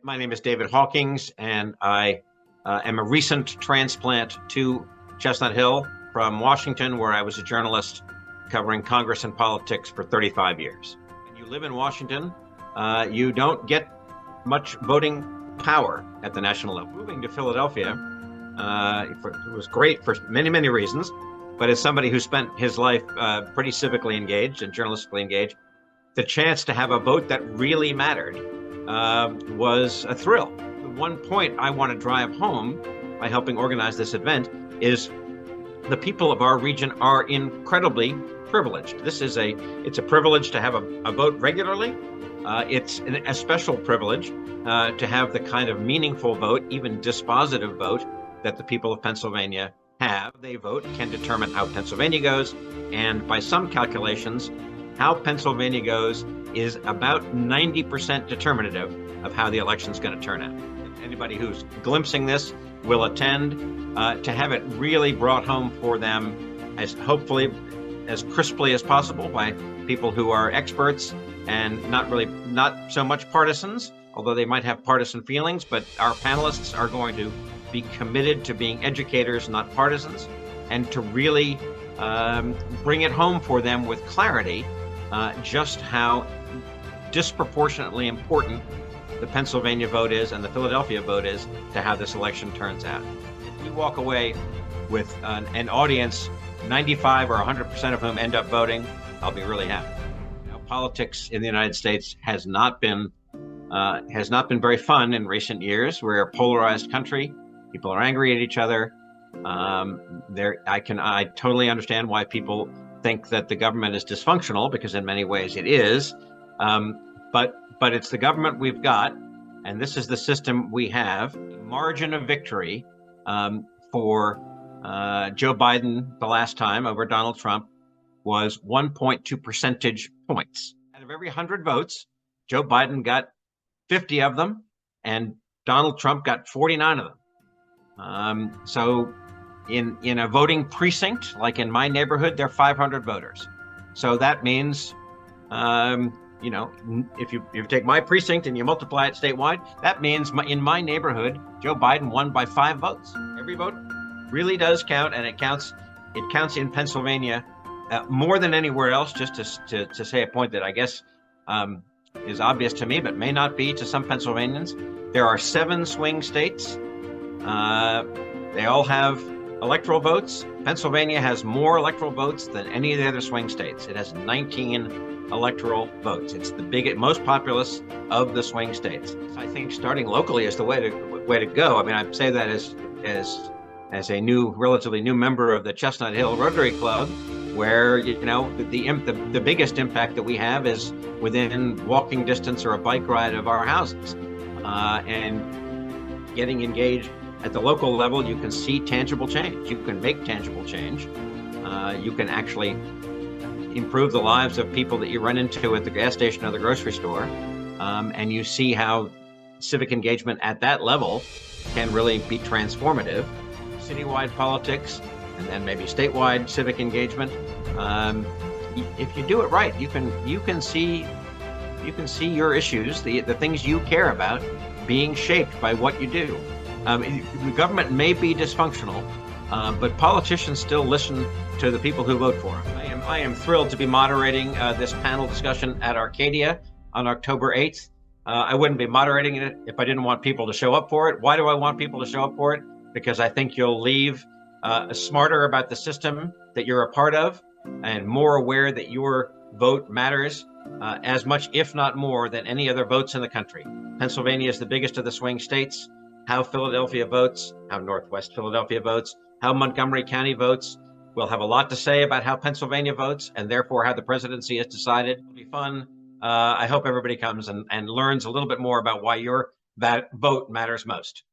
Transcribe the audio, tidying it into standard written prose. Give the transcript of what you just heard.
My name is David Hawkings, and I am a recent transplant to Chestnut Hill from Washington, where I was a journalist covering Congress and politics for 35 years. When you live in Washington, you don't get much voting power at the national level. Moving to Philadelphia, it was great for many, many reasons, but as somebody who spent his life pretty civically engaged and journalistically engaged, the chance to have a vote that really mattered was a thrill. The one point I want to drive home by helping organize this event is the people of our region are incredibly privileged. It's a privilege to have a vote regularly. It's a special privilege to have the kind of meaningful vote, even dispositive vote, that the people of Pennsylvania have. They vote can determine how Pennsylvania goes, and by some calculations, how Pennsylvania goes is about 90% determinative of how the election is going to turn out. Anybody who's glimpsing this will attend to have it really brought home for them as hopefully as crisply as possible by people who are experts and not so much partisans, although they might have partisan feelings, but our panelists are going to be committed to being educators, not partisans, and to really bring it home for them with clarity just how disproportionately important the Pennsylvania vote is and the Philadelphia vote is to how this election turns out. If we walk away with an audience, 95 or 100% of whom end up voting, I'll be really happy. Politics in the United States has not been very fun in recent years. We're a polarized country. People are angry at each other. I totally understand why people think that the government is dysfunctional, because in many ways it is. But it's the government we've got, and this is the system we have. The margin of victory for Joe Biden the last time over Donald Trump was 1.2 percentage points. Out of every 100 votes, Joe Biden got 50 of them, and Donald Trump got 49 of them. So in a voting precinct, like in my neighborhood, there are 500 voters. So that means, if you take my precinct and you multiply it statewide, that means in my neighborhood, Joe Biden won by 5 votes. Every vote really does count, and it counts in Pennsylvania more than anywhere else. Just to say a point that I guess is obvious to me, but may not be to some Pennsylvanians. There are 7 swing states. They all have electoral votes. Pennsylvania has more electoral votes than any of the other swing states. It has 19 electoral votes. It's the most populous of the swing states. I think starting locally is the way to go. I mean, I say that as a relatively new member of the Chestnut Hill Rotary Club, where the biggest impact that we have is within walking distance or a bike ride of our houses, and getting engaged at the local level. You can see tangible change. You can make tangible change. You can actually improve the lives of people that you run into at the gas station or the grocery store, and you see how civic engagement at that level can really be transformative. Citywide politics, and then maybe statewide civic engagement. If you do it right, you can see your issues, the things you care about, being shaped by what you do. The government may be dysfunctional, but politicians still listen to the people who vote for them. I am thrilled to be moderating this panel discussion at Arcadia on October 8th. I wouldn't be moderating it if I didn't want people to show up for it. Why do I want people to show up for it? Because I think you'll leave smarter about the system that you're a part of, and more aware that your vote matters as much, if not more, than any other votes in the country. Pennsylvania is the biggest of the swing states. How Philadelphia votes, how Northwest Philadelphia votes, how Montgomery County votes will have a lot to say about how Pennsylvania votes, and therefore how the presidency is decided. It'll be fun. I hope everybody comes and learns a little bit more about why that vote matters most.